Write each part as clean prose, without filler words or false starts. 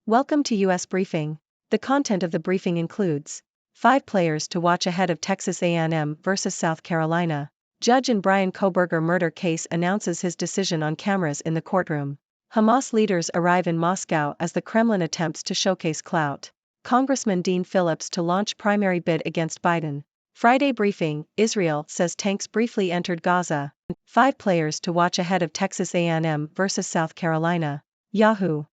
Welcome to U.S. Briefing. The content of the briefing includes 5 players to watch ahead of Texas A&M versus South Carolina. Judge in Bryan Kohberger murder case announces his decision on cameras in the courtroom. Hamas leaders arrive in Moscow as the Kremlin attempts to showcase clout. Congressman Dean Phillips to launch primary bid against Biden. Friday briefing, Israel says tanks briefly entered Gaza. 5 players to watch ahead of Texas A&M versus South Carolina. Yahoo!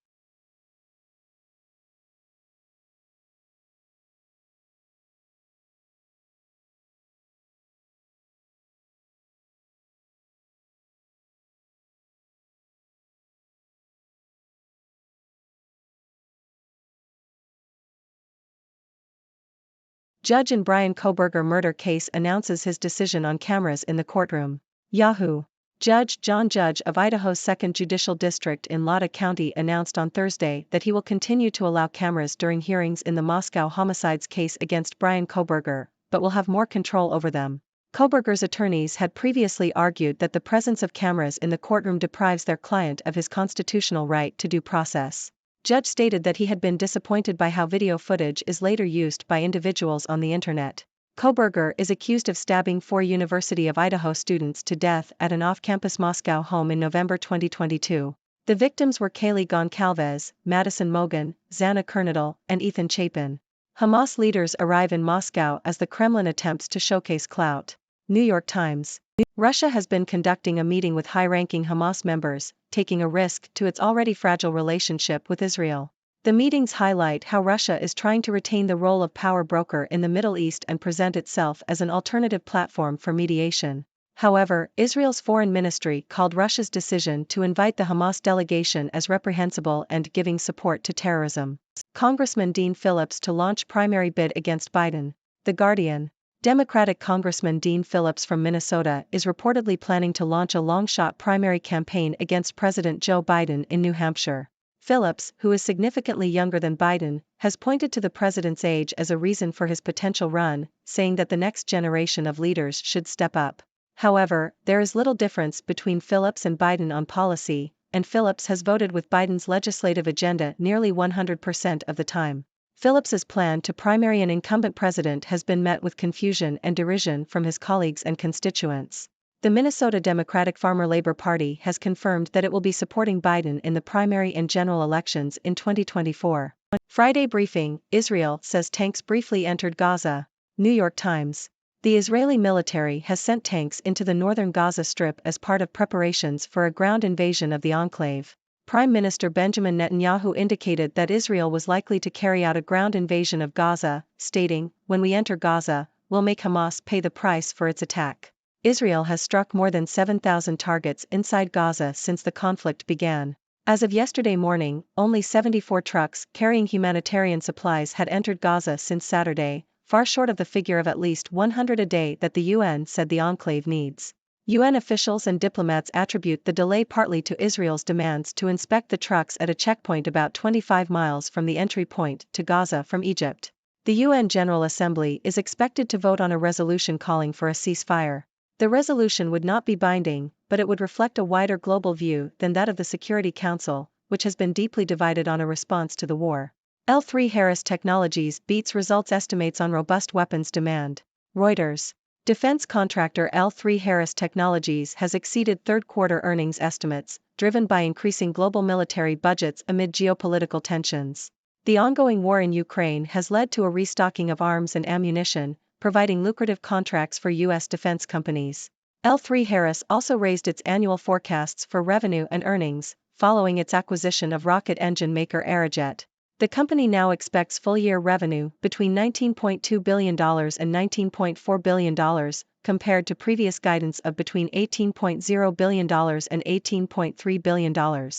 Judge in Bryan Kohberger murder case announces his decision on cameras in the courtroom. Yahoo! Judge John Judge of Idaho's 2nd Judicial District in Latah County announced on Thursday that he will continue to allow cameras during hearings in the Moscow homicides case against Bryan Kohberger, but will have more control over them. Kohberger's attorneys had previously argued that the presence of cameras in the courtroom deprives their client of his constitutional right to due process. Judge stated that he had been disappointed by how video footage is later used by individuals on the internet. Kohberger is accused of stabbing 4 University of Idaho students to death at an off-campus Moscow home in November 2022. The victims were Kaylee Goncalves, Madison Mogen, Xana Kernadal, and Ethan Chapin. Hamas leaders arrive in Moscow as the Kremlin attempts to showcase clout. New York Times. Russia has been conducting a meeting with high-ranking Hamas members, taking a risk to its already fragile relationship with Israel. The meetings highlight how Russia is trying to retain the role of power broker in the Middle East and present itself as an alternative platform for mediation. However, Israel's foreign ministry called Russia's decision to invite the Hamas delegation as reprehensible and giving support to terrorism. Congressman Dean Phillips to launch primary bid against Biden. The Guardian. Democratic Congressman Dean Phillips from Minnesota is reportedly planning to launch a long-shot primary campaign against President Joe Biden in New Hampshire. Phillips, who is significantly younger than Biden, has pointed to the president's age as a reason for his potential run, saying that the next generation of leaders should step up. However, there is little difference between Phillips and Biden on policy, and Phillips has voted with Biden's legislative agenda nearly 100% of the time. Phillips's plan to primary an incumbent president has been met with confusion and derision from his colleagues and constituents. The Minnesota Democratic Farmer-Labor Party has confirmed that it will be supporting Biden in the primary and general elections in 2024. Friday briefing, Israel says tanks briefly entered Gaza. New York Times. The Israeli military has sent tanks into the northern Gaza Strip as part of preparations for a ground invasion of the enclave. Prime Minister Benjamin Netanyahu indicated that Israel was likely to carry out a ground invasion of Gaza, stating, "When we enter Gaza, we'll make Hamas pay the price for its attack." Israel has struck more than 7,000 targets inside Gaza since the conflict began. As of yesterday morning, only 74 trucks carrying humanitarian supplies had entered Gaza since Saturday, far short of the figure of at least 100 a day that the UN said the enclave needs. UN officials and diplomats attribute the delay partly to Israel's demands to inspect the trucks at a checkpoint about 25 miles from the entry point to Gaza from Egypt. The UN General Assembly is expected to vote on a resolution calling for a ceasefire. The resolution would not be binding, but it would reflect a wider global view than that of the Security Council, which has been deeply divided on a response to the war. L3 Harris Technologies beats results estimates on robust weapons demand. Reuters. Defense contractor L3 Harris Technologies has exceeded third-quarter earnings estimates, driven by increasing global military budgets amid geopolitical tensions. The ongoing war in Ukraine has led to a restocking of arms and ammunition, providing lucrative contracts for U.S. defense companies. L3 Harris also raised its annual forecasts for revenue and earnings, following its acquisition of rocket engine maker Aerojet. The company now expects full-year revenue between $19.2 billion and $19.4 billion, compared to previous guidance of between $18.0 billion and $18.3 billion.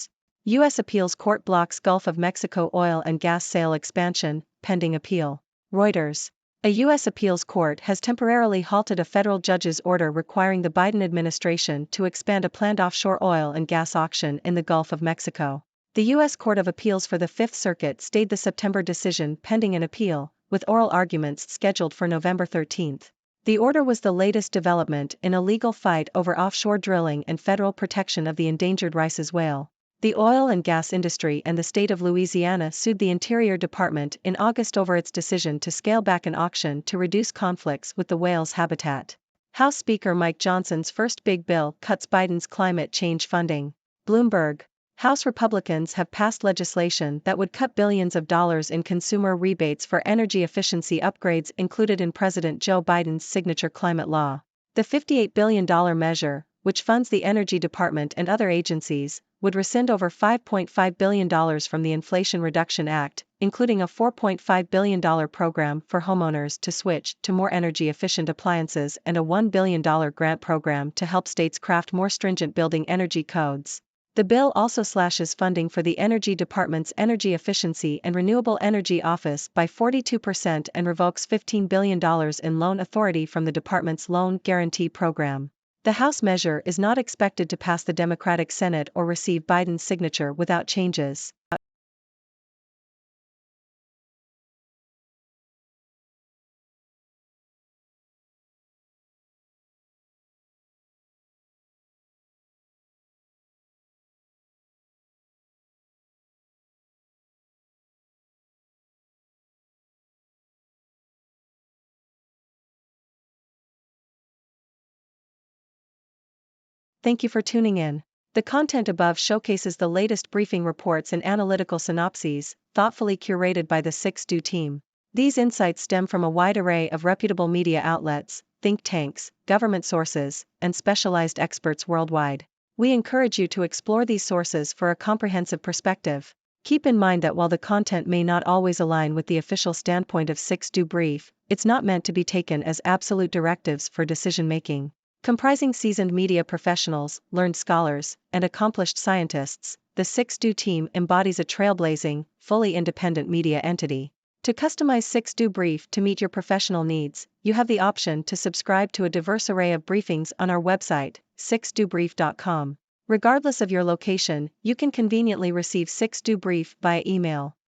U.S. appeals court blocks Gulf of Mexico oil and gas sale expansion, pending appeal. Reuters. A U.S. appeals court has temporarily halted a federal judge's order requiring the Biden administration to expand a planned offshore oil and gas auction in the Gulf of Mexico. The U.S. Court of Appeals for the Fifth Circuit stayed the September decision pending an appeal, with oral arguments scheduled for November 13. The order was the latest development in a legal fight over offshore drilling and federal protection of the endangered Rice's whale. The oil and gas industry and the state of Louisiana sued the Interior Department in August over its decision to scale back an auction to reduce conflicts with the whale's habitat. House Speaker Mike Johnson's first big bill cuts Biden's climate change funding. Bloomberg. House Republicans have passed legislation that would cut billions of dollars in consumer rebates for energy efficiency upgrades included in President Joe Biden's signature climate law. The $58 billion measure, which funds the Energy Department and other agencies, would rescind over $5.5 billion from the Inflation Reduction Act, including a $4.5 billion program for homeowners to switch to more energy-efficient appliances and a $1 billion grant program to help states craft more stringent building energy codes. The bill also slashes funding for the Energy Department's Energy Efficiency and Renewable Energy Office by 42% and revokes $15 billion in loan authority from the department's Loan Guarantee Program. The House measure is not expected to pass the Democratic Senate or receive Biden's signature without changes. Thank you for tuning in. The content above showcases the latest briefing reports and analytical synopses, thoughtfully curated by the 6Do team. These insights stem from a wide array of reputable media outlets, think tanks, government sources, and specialized experts worldwide. We encourage you to explore these sources for a comprehensive perspective. Keep in mind that while the content may not always align with the official standpoint of 6Do Brief, it's not meant to be taken as absolute directives for decision-making. Comprising seasoned media professionals, learned scholars, and accomplished scientists, the 6Do team embodies a trailblazing, fully independent media entity. To customize 6Do Brief to meet your professional needs, you have the option to subscribe to a diverse array of briefings on our website, 6dobrief.com. Regardless of your location, you can conveniently receive 6Do Brief via email.